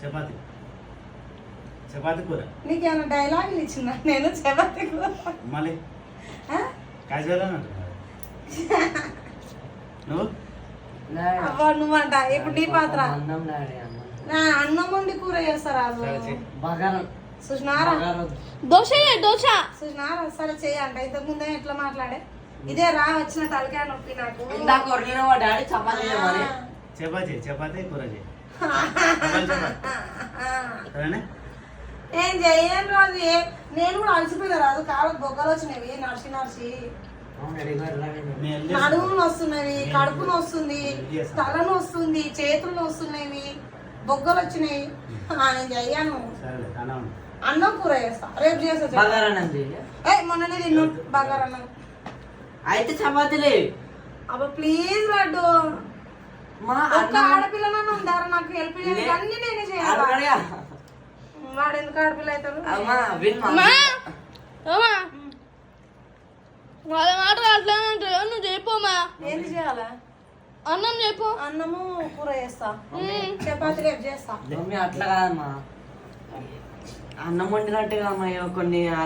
చపాతి చపాతి కూర. నీకేమైనా డైలాగులు ఇచ్చిందా నేను చపాతి కూర మళ్ళీ క్యాజువల్ అని అంటున్నా నువ్వు అవ్వ నువ్వంట ఇప్పుడు నీ పాత్ర అన్నం వండి కూర చేస్తారా సుష్నారా దోశ దోశ సుష్నారా సరే చెయ్యంట ఇంతకు ముందే ఎట్లా మాట్లాడే ఇదే రా వచ్చిన తలకాయ నొప్పి నాకు చపాతి చపాతి కూర చేయి సరేనా? ఏం చెయ్యను రాజు నేను కూడా అలసిపోయినా రాజు కాళ్ళకు బొగ్గలు వచ్చినవి నడిచి నడిచి నడుములు వస్తున్నవి కడుపు వస్తుంది తల వస్తుంది చేతులు వస్తున్నాయి బొగ్గలు వచ్చినాయి నేను చెయ్యాను అన్నం కూర చేస్తా రేపు చేస్తా మొన్ననే తిన్నా బగారన్నం అయితే చపాతీలే అబ్బా ప్లీజ్ లడ్డు ఒక్క ఆడపిల్లనన్నా ఉందారా నాకు హెల్ప్ చేయాలి అన్ని నేనే చేయాలి వాడు ఎందుకు ఆడపిల్ల అవుతాడు వాళ్ళ మాట అట్లా నువ్వు చెప్పమ్మా ఏంది చేయాలా అన్నం చెప్పు అన్నము కూర చేస్తా చపాతి రేపు చేస్తా అట్లా కాదమ్మా అన్నం వండినట్టుగా అమ్మా కొన్ని